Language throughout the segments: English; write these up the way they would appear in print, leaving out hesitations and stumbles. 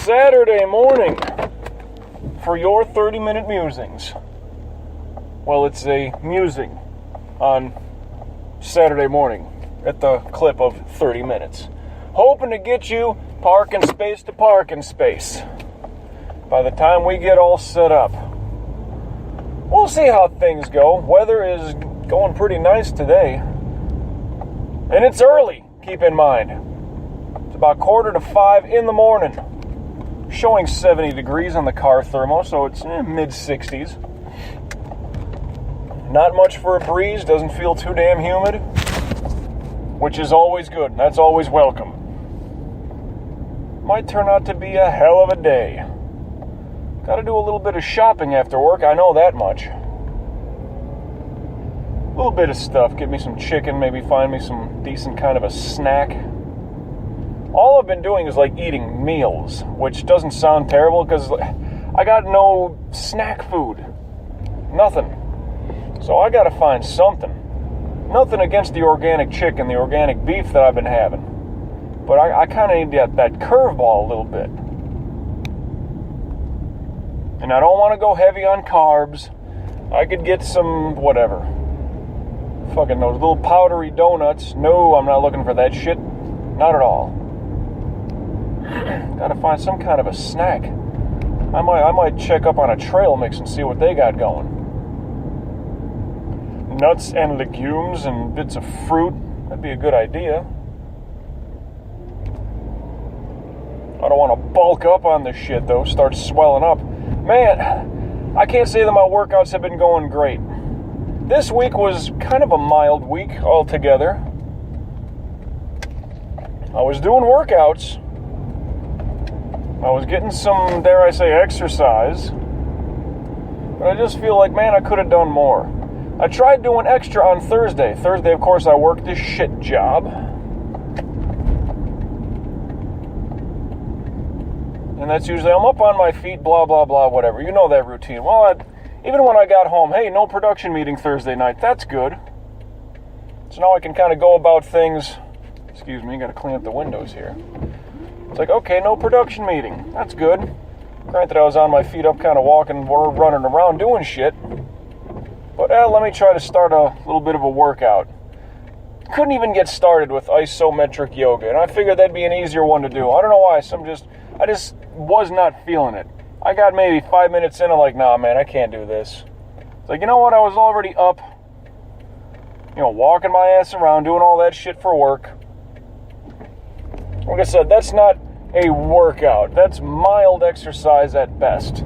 Saturday morning for your 30-minute musings. Well, it's a musing on Saturday morning at the clip of 30 minutes. Hoping to get you parking space to parking space by the time we get all set up. We'll see how things go. Weather is going pretty nice today. And it's early, keep in mind. It's about 4:45 in the morning. Showing 70 degrees on the car thermo, so it's mid-60s. Not much for a breeze, doesn't feel too damn humid, which is always good. That's always welcome. Might turn out to be a hell of a day. Gotta do a little bit of shopping after work, I know that much. A little bit of stuff, get me some chicken, maybe find me some decent kind of a snack. All I've been doing is like eating meals, which doesn't sound terrible because I got no snack food. Nothing. So I gotta find something. Nothing against the organic chicken, the organic beef that I've been having. But I kind of need that curveball a little bit. And I don't want to go heavy on carbs. I could get some, whatever. Fucking those little powdery donuts. No, I'm not looking for that shit. Not at all. Gotta find some kind of a snack. I might check up on a trail mix and see what they got going. Nuts and legumes and bits of fruit. That'd be a good idea. I don't want to bulk up on this shit though, start swelling up. Man, I can't say that my workouts have been going great. This week was kind of a mild week altogether. I was doing workouts. I was getting some, dare I say, exercise. But I just feel like, man, I could have done more. I tried doing extra on Thursday. Thursday, of course, I worked this shit job. And that's usually, I'm up on my feet, blah, blah, blah, whatever. You know that routine. Well, even when I got home, hey, no production meeting Thursday night. That's good. So now I can kind of go about things. Excuse me, got to clean up the windows here. It's like, okay, no production meeting. That's good. Granted, I was on my feet up kind of walking or running around doing shit. But let me try to start a little bit of a workout. Couldn't even get started with isometric yoga, and I figured that'd be an easier one to do. I don't know why, I just was not feeling it. I got maybe 5 minutes in, I'm like, nah, man, I can't do this. It's like, you know what, I was already up, walking my ass around, doing all that shit for work. Like I said, that's not a workout. That's mild exercise at best.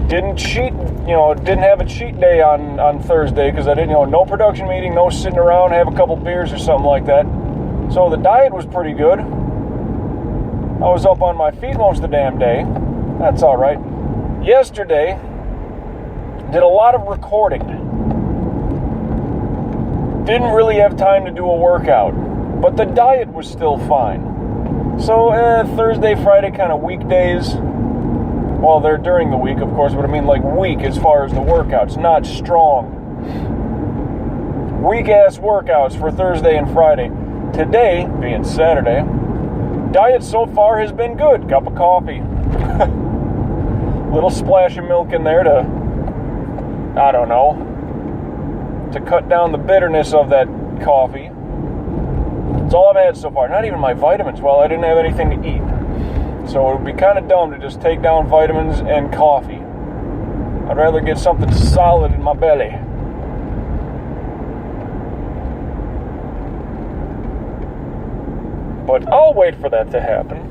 Didn't cheat, didn't have a cheat day on Thursday because I didn't, no production meeting, no sitting around, have a couple beers or something like that. So the diet was pretty good. I was up on my feet most of the damn day. That's all right. Yesterday, did a lot of recording. Didn't really have time to do a workout, but the diet was still fine. So Thursday, Friday, kind of weekdays. Well, they're during the week, of course, but I mean like weak as far as the workouts, not strong. Weak-ass workouts for Thursday and Friday. Today, being Saturday, diet so far has been good. Cup of coffee. Little splash of milk in there to, I don't know, to cut down the bitterness of that coffee. That's all I've had so far. Not even my vitamins. Well, I didn't have anything to eat. So it would be kind of dumb to just take down vitamins and coffee. I'd rather get something solid in my belly. But I'll wait for that to happen.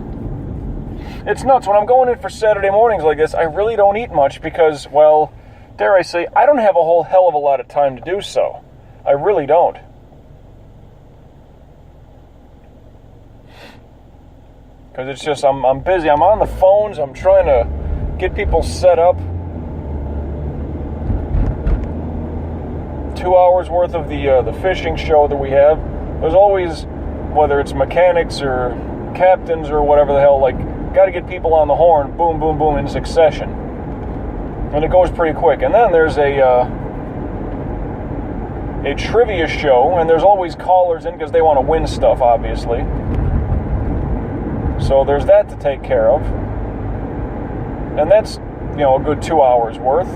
It's nuts. When I'm going in for Saturday mornings like this, I really don't eat much because, well, dare I say, I don't have a whole hell of a lot of time to do so. I really don't. Because it's just, I'm busy. I'm on the phones. I'm trying to get people set up. 2 hours worth of the fishing show that we have. There's always, whether it's mechanics or captains or whatever the hell, like, got to get people on the horn, boom, boom, boom, in succession. And it goes pretty quick. And then there's a trivia show, and there's always callers in because they want to win stuff, obviously. So there's that to take care of. And that's, a good 2 hours worth.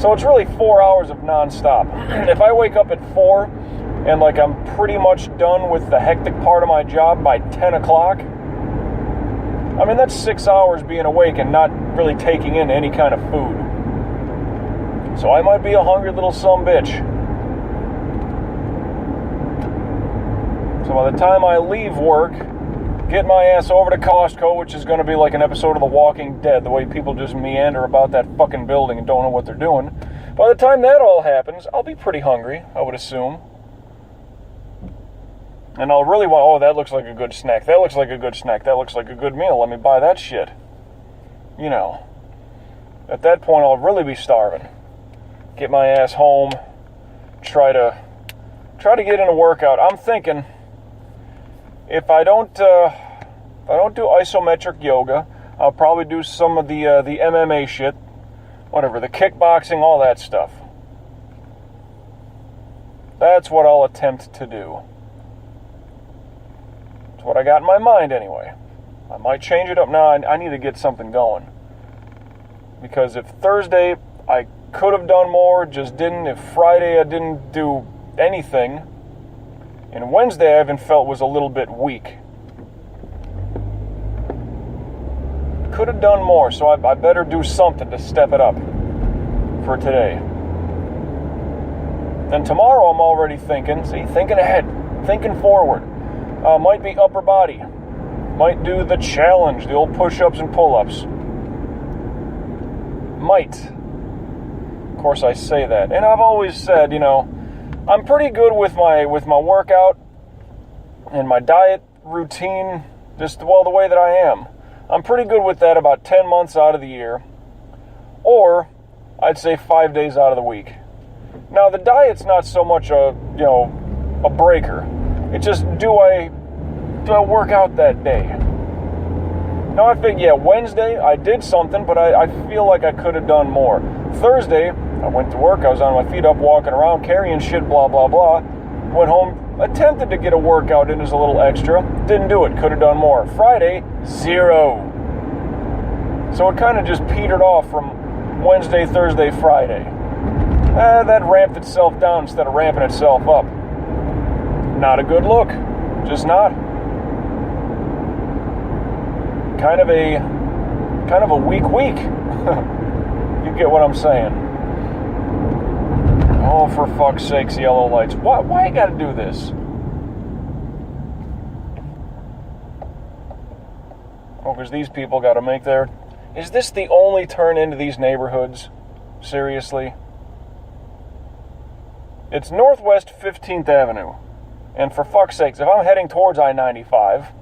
So it's really 4 hours of nonstop. If I wake up at 4 and I'm pretty much done with the hectic part of my job by 10 o'clock, that's 6 hours being awake and not really taking in any kind of food. So I might be a hungry little sumbitch. So by the time I leave work, get my ass over to Costco, which is going to be like an episode of The Walking Dead, the way people just meander about that fucking building and don't know what they're doing. By the time that all happens, I'll be pretty hungry, I would assume. And I'll really want, that looks like a good snack. That looks like a good snack. That looks like a good meal. Let me buy that shit. At that point, I'll really be starving. Get my ass home. Try to get in a workout. I'm thinking, if I don't do isometric yoga, I'll probably do some of the MMA shit, whatever, the kickboxing, all that stuff. That's what I'll attempt to do. It's what I got in my mind anyway. I might change it up now. I need to get something going. Because if Thursday I could have done more, just didn't. If Friday I didn't do anything, and Wednesday I even felt was a little bit weak. Could have done more, so I better do something to step it up for today. Then tomorrow I'm already thinking ahead, thinking forward. Might be upper body. Might do the challenge, the old push-ups and pull-ups. Might. Of course I say that. And I've always said, I'm pretty good with my workout and my diet routine, just the way that I am. I'm pretty good with that about 10 months out of the year, or I'd say 5 days out of the week. Now the diet's not so much a breaker. It's just do I work out that day? Now I think Wednesday I did something, but I feel like I could have done more. Thursday I went to work, I was on my feet up walking around carrying shit, blah blah blah. Went home, attempted to get a workout in as a little extra, didn't do it, could have done more. Friday, 0. So it kind of just petered off from Wednesday, Thursday, Friday. That ramped itself down instead of ramping itself up. Not a good look, just not. Kind of a weak week. You get what I'm saying? Oh, for fuck's sakes, yellow lights. Why you gotta do this? Oh, because these people gotta make their... Is this the only turn into these neighborhoods? Seriously? It's Northwest 15th Avenue. And for fuck's sakes, if I'm heading towards I-95,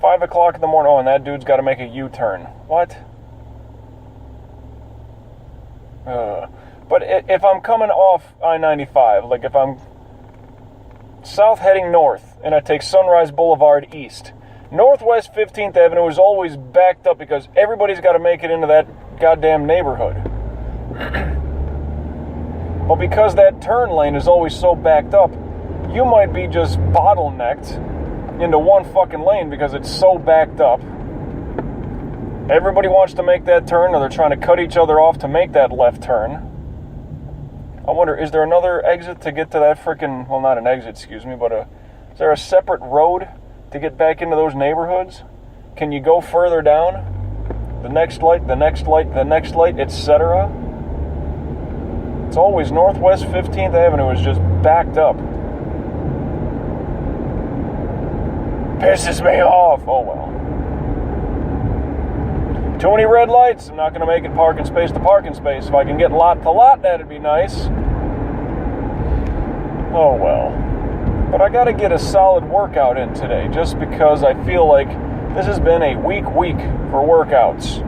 5 o'clock in the morning, and that dude's gotta make a U-turn. What? But if I'm coming off I-95, like if I'm south heading north and I take Sunrise Boulevard east, Northwest 15th Avenue is always backed up because everybody's got to make it into that goddamn neighborhood. But because that turn lane is always so backed up, you might be just bottlenecked into one fucking lane because it's so backed up. Everybody wants to make that turn, or they're trying to cut each other off to make that left turn. I wonder, is there another exit to get to that frickin'... Well, not an exit, excuse me, but is there a separate road to get back into those neighborhoods? Can you go further down? The next light, the next light, the next light, etc.? It's always Northwest 15th Avenue is just backed up. Pisses me off. Oh, well. Too many red lights. I'm not going to make it parking space to parking space. If I can get lot to lot, that'd be nice. Oh, well. But I got to get a solid workout in today, just because I feel like this has been a weak week for workouts.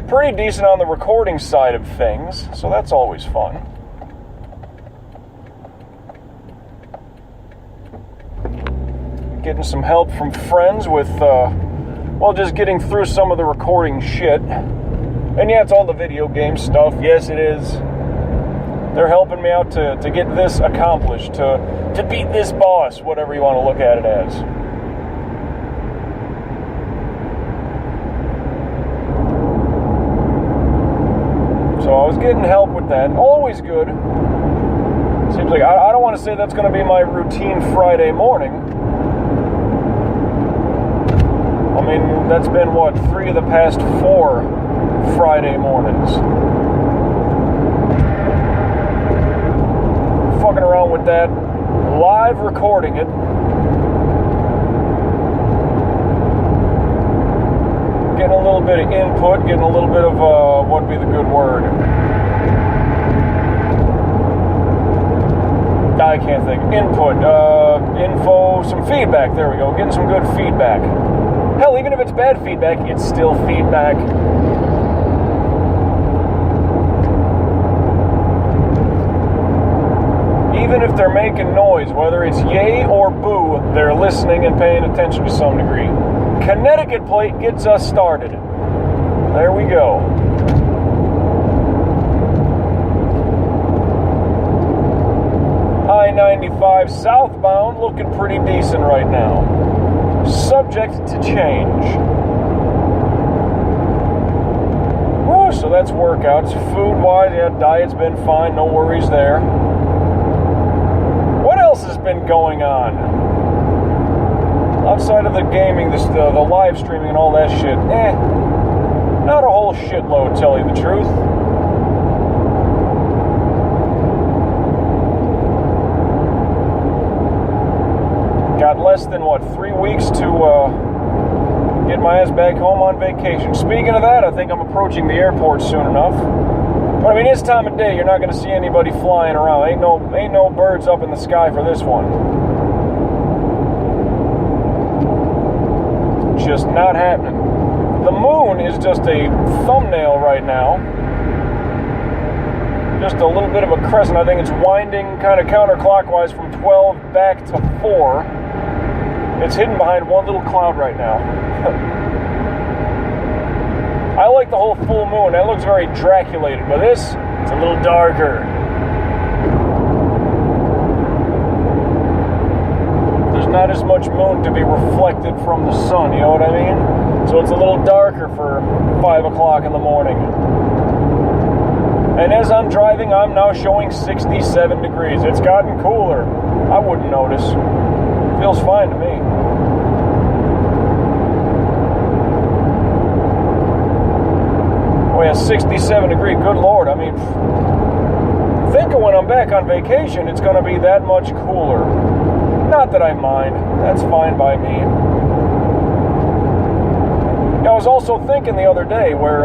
Pretty decent on the recording side of things, so that's always fun. Getting some help from friends with, just getting through some of the recording shit. And yeah, it's all the video game stuff. Yes, it is. They're helping me out to get this accomplished, to beat this boss, whatever you want to look at it as. So I was getting help with that. Always good. Seems like I don't want to say that's going to be my routine Friday morning. I mean, that's been, 3 of the past 4 Friday mornings. Fucking around with that, live recording it. Getting a little bit of input, getting a little bit of, what would be the good word? I can't think. Input, info, some feedback. There we go. Getting some good feedback. Hell, even if it's bad feedback, it's still feedback. Even if they're making noise, whether it's yay or boo, they're listening and paying attention to some degree. Connecticut plate gets us started. There we go. I-95 southbound looking pretty decent right now. Subject to change. Woo, so that's workouts. Food-wise, yeah, diet's been fine. No worries there. What else has been going on? Outside of the gaming, the live streaming and all that shit, not a whole shitload, tell you the truth. Got less than, 3 weeks to get my ass back home on vacation. Speaking of that, I think I'm approaching the airport soon enough. But I mean, this time of day, you're not going to see anybody flying around. Ain't no birds up in the sky for this one. Just not happening. The moon is just a thumbnail right now. Just a little bit of a crescent. I think it's winding kind of counterclockwise from 12 back to 4. It's hidden behind one little cloud right now. I like the whole full moon. That looks very Draculated, but this, it's a little darker. There's not as much moon to be reflected from the sun, you know what I mean? So it's a little darker for 5 o'clock in the morning. And as I'm driving, I'm now showing 67 degrees. It's gotten cooler. I wouldn't notice. Feels fine to me. Oh yeah, 67 degree, good lord. I mean, think of when I'm back on vacation, it's going to be that much cooler. Not that I mind. That's fine by me. I was also thinking the other day where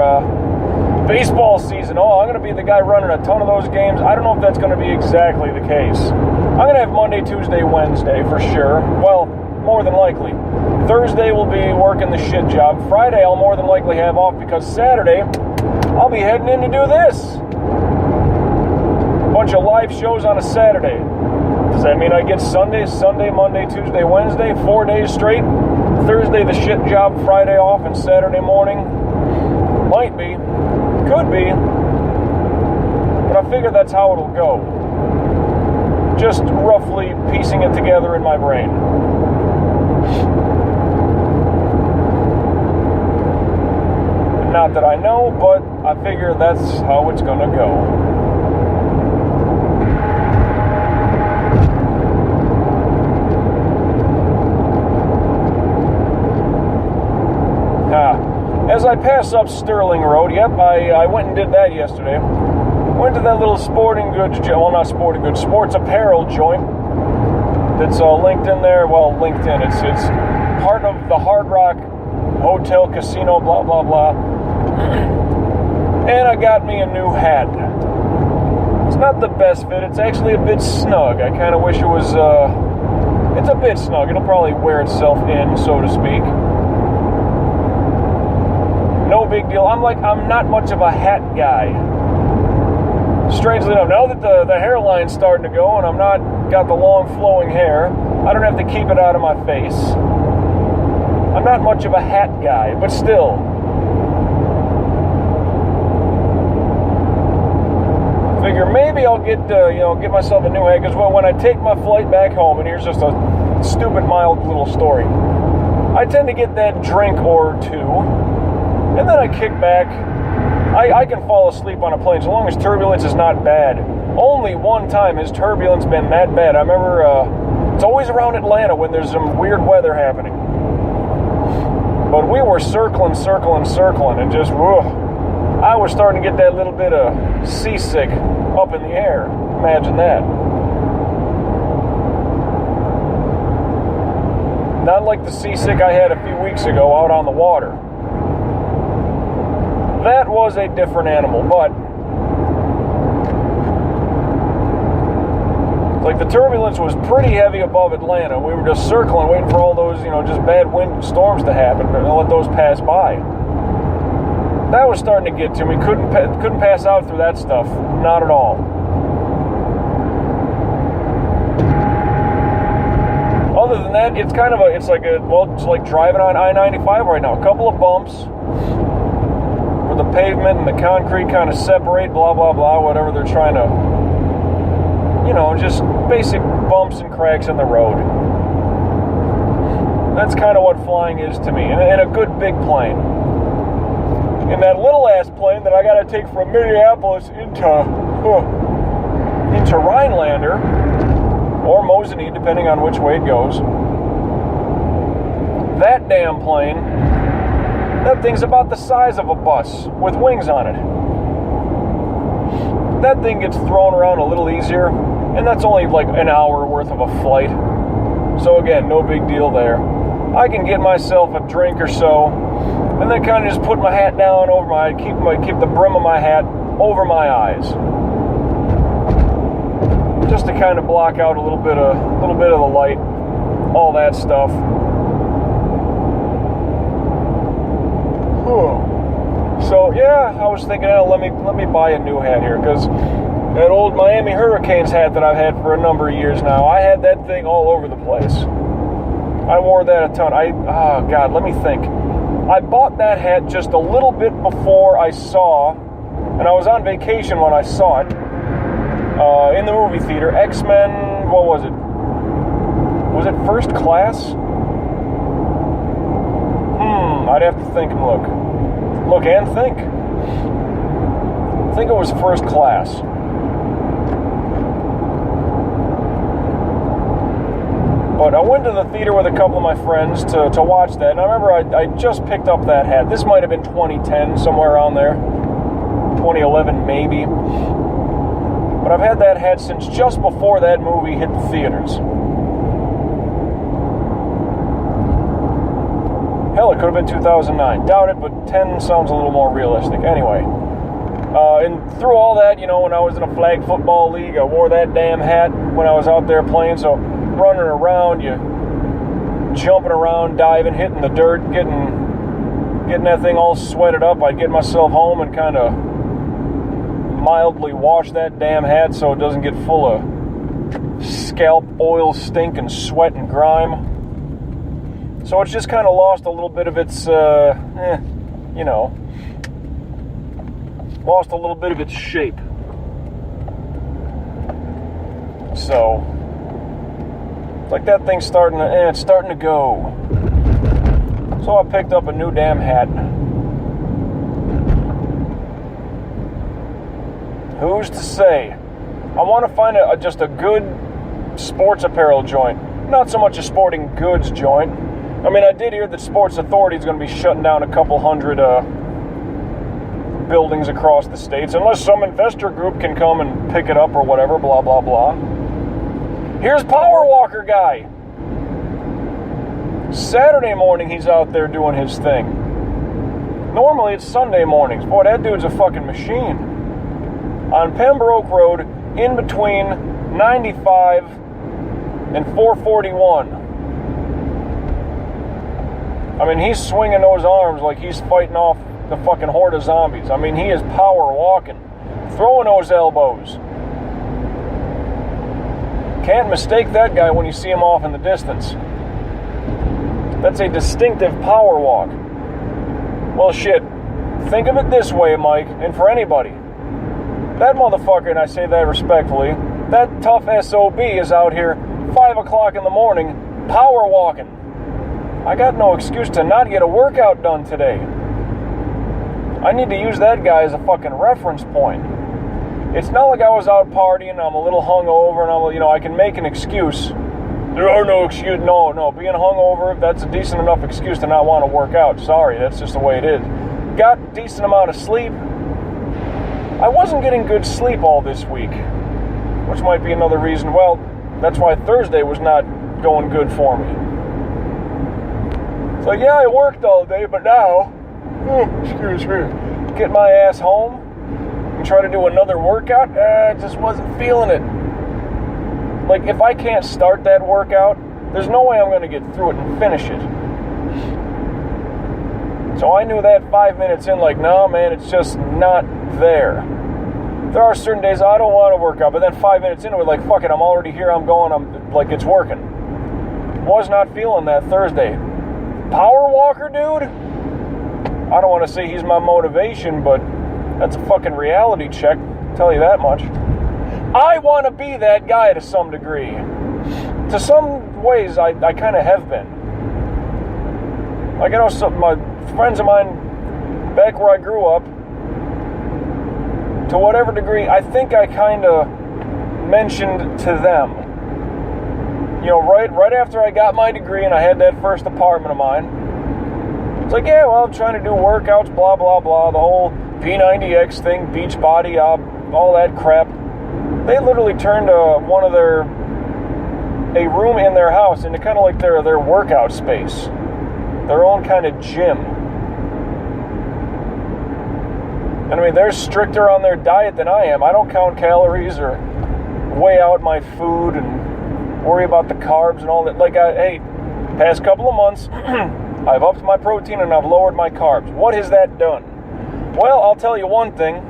baseball season, I'm going to be the guy running a ton of those games. I don't know if that's going to be exactly the case. I'm going to have Monday, Tuesday, Wednesday for sure. Well, more than likely. Thursday will be working the shit job. Friday I'll more than likely have off because Saturday I'll be heading in to do this. Bunch of live shows on a Saturday. Does that mean I get Sunday, Monday, Tuesday, Wednesday, 4 days straight? Thursday the shit job, Friday off, and Saturday morning? Might be. Could be. But I figure that's how it'll go. Just roughly piecing it together in my brain. Not that I know, but I figure that's how it's gonna go. As I pass up Sterling Road, I went and did that yesterday. Went to that little sporting goods, not sporting goods, sports apparel joint that's linked in there. Well, linked in. It's part of the Hard Rock Hotel, Casino, blah, blah, blah. And I got me a new hat. It's not the best fit. It's actually a bit snug. I kind of wish it was, it's a bit snug. It'll probably wear itself in, so to speak. No big deal. I'm not much of a hat guy. Strangely enough, now that the hairline's starting to go and I'm not got the long flowing hair, I don't have to keep it out of my face. I'm not much of a hat guy, but still. Figure maybe I'll get myself a new hat, because when I take my flight back home, and here's just a stupid mild little story, I tend to get that drink or two, and then I kick back, I can fall asleep on a plane as long as turbulence is not bad. Only one time has turbulence been that bad. I remember it's always around Atlanta when there's some weird weather happening. But we were circling, and just, I was starting to get that little bit of seasick up in the air. Imagine that. Not like the seasick I had a few weeks ago out on the water. That was a different animal, but like the turbulence was pretty heavy above Atlanta. We were just circling, waiting for all those, just bad wind storms to happen, and let those pass by. That was starting to get to me. Couldn't pass out through that stuff. Not at all. Other than that, it's like driving on I-95 right now. A couple of bumps where the pavement and the concrete kind of separate, blah, blah, blah, whatever they're trying to, just basic bumps and cracks in the road. That's kind of what flying is to me, in a good big plane. In that little ass plane that I got to take from Minneapolis into Rhinelander, or Mosinee, depending on which way it goes. That damn plane, that thing's about the size of a bus with wings on it. That thing gets thrown around a little easier, and that's only like an hour worth of a flight. So again, no big deal there. I can get myself a drink or so, and then kind of just put my hat down over keep the brim of my hat over my eyes, just to kind of block out a little bit of the light, all that stuff. So yeah, I was thinking, let me buy a new hat here, because that old Miami Hurricanes hat that I've had for a number of years now, I had that thing all over the place. I wore that a ton. Let me think. I bought that hat just a little bit before I saw, and I was on vacation when I saw it, in the movie theater, X-Men, what was it? Was it First Class? I'd have to think and look. Look and think. I think it was First Class. But I went to the theater with a couple of my friends to watch that, and I remember I just picked up that hat. This might have been 2010, somewhere around there. 2011, maybe. But I've had that hat since just before that movie hit the theaters. Hell, it could have been 2009. Doubt it, but 10 sounds a little more realistic. Anyway. And through all that, when I was in a flag football league, I wore that damn hat when I was out there playing. So running around, jumping around, diving, hitting the dirt, getting that thing all sweated up. I'd get myself home and kind of mildly wash that damn hat so it doesn't get full of scalp oil, stink, and sweat and grime. So it's just kind of lost a little bit of its, lost a little bit of its shape. So, it's like that thing's starting to go. So I picked up a new damn hat. Who's to say? I want to find just a good sports apparel joint. Not so much a sporting goods joint. I mean, I did hear that Sports Authority is going to be shutting down a couple hundred buildings across the states, unless some investor group can come and pick it up or whatever, blah, blah, blah. Here's Power Walker guy. Saturday morning, he's out there doing his thing. Normally, it's Sunday mornings. Boy, that dude's a fucking machine. On Pembroke Road, in between 95 and 441. I mean, he's swinging those arms like he's fighting off the fucking horde of zombies. I mean, he is power walking, throwing those elbows. Can't mistake that guy when you see him off in the distance. That's a distinctive power walk. Well, shit. Think of it this way, Mike, and for anybody. That motherfucker, and I say that respectfully, that tough SOB is out here 5 o'clock in the morning power walking. I got no excuse to not get a workout done today. I need to use that guy as a fucking reference point. It's not like I was out partying, I'm a little hungover, and I can make an excuse. There are no excuses. No. Being hungover, that's a decent enough excuse to not want to work out. Sorry, that's just the way it is. Got a decent amount of sleep. I wasn't getting good sleep all this week, which might be another reason. Well, that's why Thursday was not going good for me. So yeah, I worked all day, but now, get my ass home and try to do another workout, I just wasn't feeling it. Like, if I can't start that workout, there's no way I'm going to get through it and finish it. So I knew that 5 minutes in, like, no, man, it's just not there. There are certain days I don't want to work out, but then 5 minutes into it, like, fuck it, I'm already here, I'm going, like, it's working. Was not feeling that Thursday. Power walker, dude? I don't want to say he's my motivation, but that's a fucking reality check, I'll tell you that much. I want to be that guy to some degree. To some ways, I kind of have been. Like, my friends of mine, back where I grew up, to whatever degree, I think I kind of mentioned to them. Right after I got my degree and I had that first apartment of mine, it's like, yeah, well, I'm trying to do workouts, blah, blah, blah, the whole P90X thing, beach body, all that crap. They literally turned a room in their house into kind of like their workout space. Their own kind of gym. And I mean, they're stricter on their diet than I am. I don't count calories or weigh out my food and worry about the carbs and all that. Like, past couple of months, I've upped my protein and I've lowered my carbs. What has that done? Well, I'll tell you one thing.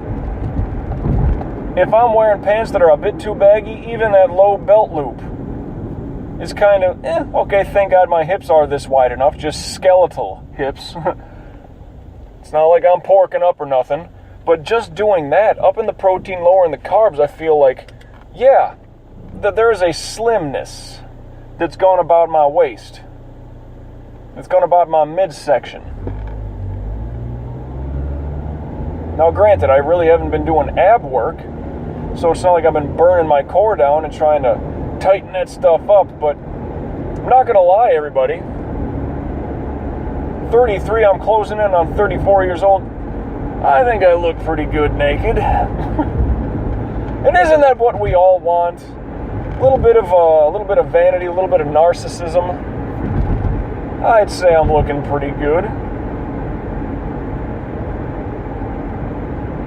If I'm wearing pants that are a bit too baggy, even that low belt loop is kind of, okay, thank God my hips are this wide enough, just skeletal hips. It's not like I'm porking up or nothing, but just doing that, upping the protein, lowering the carbs, I feel like, yeah, that there is a slimness that's gone about my waist. It's gone about my midsection. Now, granted, I really haven't been doing ab work, so it's not like I've been burning my core down and trying to tighten that stuff up, but I'm not going to lie, everybody. 33, I'm closing in on 34 years old. I think I look pretty good naked. And isn't that what we all want? A little bit of vanity, a little bit of narcissism. I'd say I'm looking pretty good.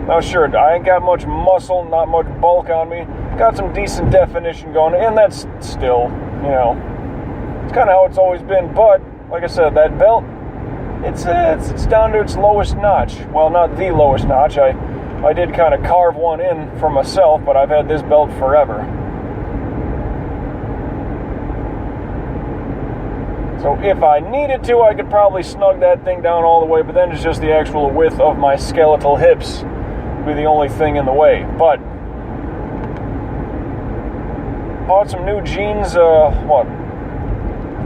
Now, sure, I ain't got much muscle, not much bulk on me. Got some decent definition going, and that's still, it's kind of how it's always been. But, like I said, that belt, it's down to its lowest notch. Well, not the lowest notch. I did kind of carve one in for myself, but I've had this belt forever. So if I needed to, I could probably snug that thing down all the way, but then it's just the actual width of my skeletal hips be the only thing in the way. But bought some new jeans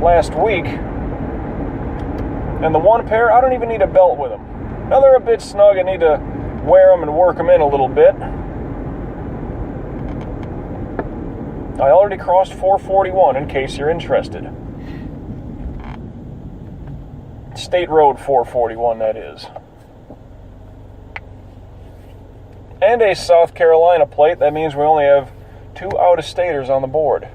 last week, and the one pair, I don't even need a belt with them. Now they're a bit snug, I need to wear them and work them in a little bit. I already crossed 441 in case you're interested. State Road 441, that is. And a South Carolina plate. That means we only have 2 out-of-staters on the board.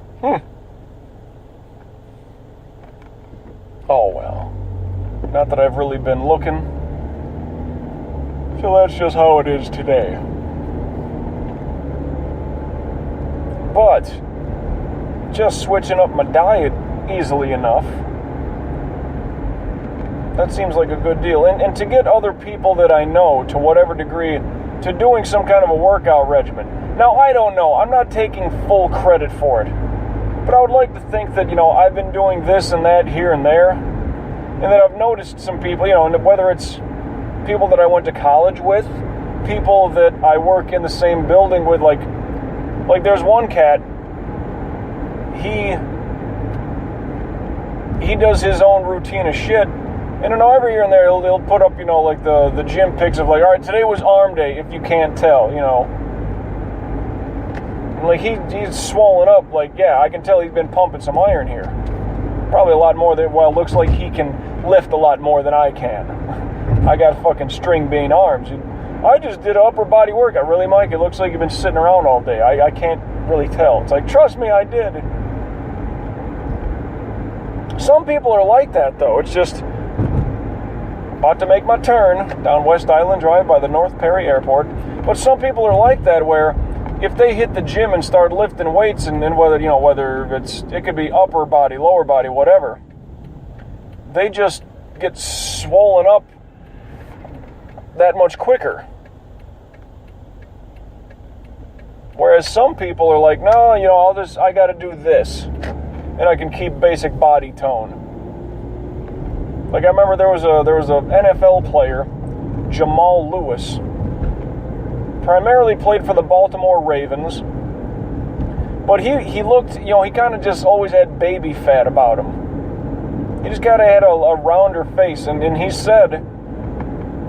Oh, well. Not that I've really been looking. So that's just how it is today. But, just switching up my diet easily enough, that seems like a good deal. And to get other people that I know, to whatever degree, to doing some kind of a workout regimen. Now, I don't know. I'm not taking full credit for it. But I would like to think that, I've been doing this and that here and there. And that I've noticed some people, and whether it's people that I went to college with, people that I work in the same building with, like there's one cat, he does his own routine of shit, And I know every here and there they'll put up, like the gym pics of like, all right, today was arm day, if you can't tell, And like he's swollen up, like, yeah, I can tell he's been pumping some iron here. Probably a lot more than, well, it looks like he can lift a lot more than I can. I got fucking string bean arms. I just did upper body workout. Really, Mike? It looks like you've been sitting around all day. I can't really tell. It's like, trust me, I did. Some people are like that, though. It's just about to make my turn down West Island Drive by the North Perry Airport. But some people are like that, where if they hit the gym and start lifting weights, and then whether it could be upper body, lower body, whatever, they just get swollen up that much quicker. Whereas some people are like, no, I got to do this, and I can keep basic body tone. Like I remember there was a NFL player, Jamal Lewis, primarily played for the Baltimore Ravens, but he looked, he kind of just always had baby fat about him. He just kind of had a rounder face, and he said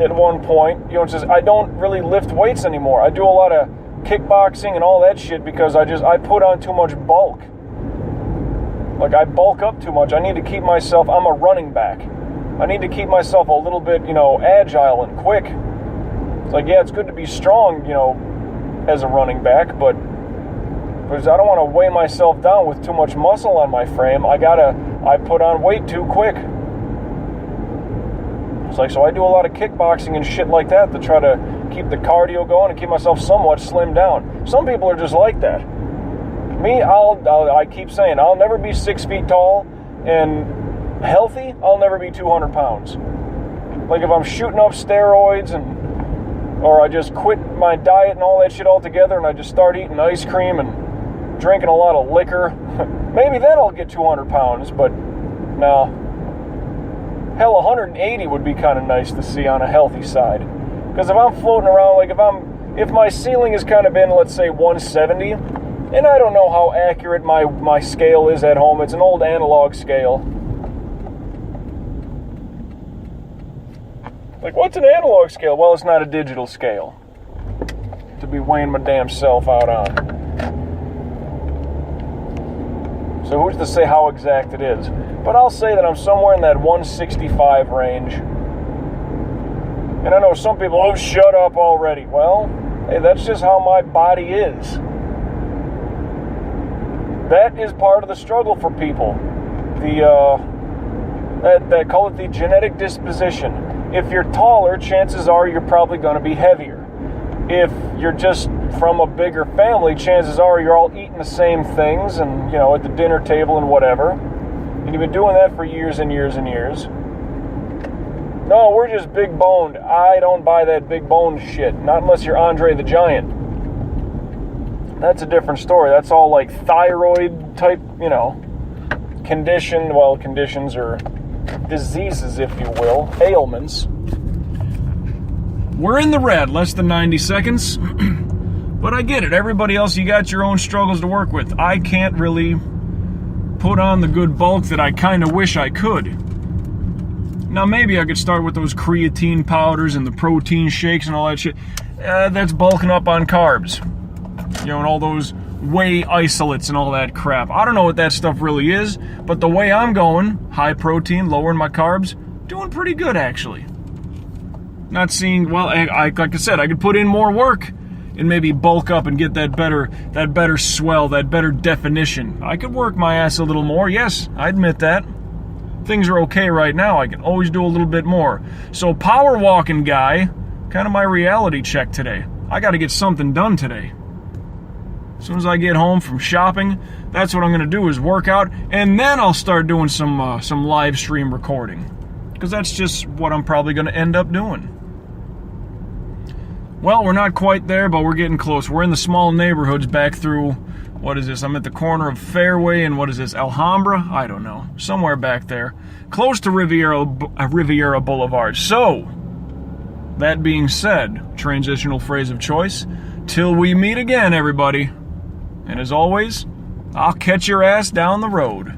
at one point, it says, I don't really lift weights anymore. I do a lot of kickboxing and all that shit because I put on too much bulk. Like, I bulk up too much. I need to keep myself, I'm a running back. I need to keep myself a little bit, agile and quick. It's like, yeah, it's good to be strong, as a running back, but because I don't want to weigh myself down with too much muscle on my frame. I put on weight too quick. It's like, so I do a lot of kickboxing and shit like that to try to keep the cardio going and keep myself somewhat slimmed down. Some people are just like that. Me, I keep saying, I'll never be 6 feet tall and healthy. I'll never be 200 pounds. Like if I'm shooting up steroids or I just quit my diet and all that shit altogether and I just start eating ice cream and drinking a lot of liquor, maybe then I'll get 200 pounds, but no. Hell, 180 would be kind of nice to see on a healthy side. Because if I'm floating around, like if my ceiling has kind of been, let's say, 170, and I don't know how accurate my scale is at home. It's an old analog scale. Like, what's an analog scale? Well, it's not a digital scale to be weighing my damn self out on. So who's to say how exact it is? But I'll say that I'm somewhere in that 165 range. And I know some people, oh, shut up already. Well, hey, that's just how my body is. That is part of the struggle for people. They call it the genetic disposition. If you're taller, chances are you're probably going to be heavier. If you're just from a bigger family, chances are you're all eating the same things and, at the dinner table and whatever. And you've been doing that for years and years and years. No, we're just big boned. I don't buy that big boned shit. Not unless you're Andre the Giant. That's a different story. That's all like thyroid type, condition. Well, conditions or diseases, if you will, ailments. We're in the red, less than 90 seconds. But I get it. Everybody else, you got your own struggles to work with. I can't really put on the good bulk that I kind of wish I could. Now, maybe I could start with those creatine powders and the protein shakes and all that shit. That's bulking up on carbs. And all those whey isolates and all that crap. I don't know what that stuff really is, but the way I'm going, high protein, lowering my carbs, doing pretty good, actually. Not seeing, well, like I said, I could put in more work and maybe bulk up and get that better swell, that better definition. I could work my ass a little more, yes, I admit that. Things are okay right now. I can always do a little bit more. So power walking guy, kind of my reality check today. I got to get something done today. As soon as I get home from shopping, that's what I'm going to do is work out, and then I'll start doing some live stream recording. Because that's just what I'm probably going to end up doing. Well, we're not quite there, but we're getting close. We're in the small neighborhoods back through, what is this? I'm at the corner of Fairway and what is this, Alhambra? I don't know. Somewhere back there. Close to Riviera Boulevard. So, that being said, transitional phrase of choice, till we meet again, everybody. And as always, I'll catch your ass down the road.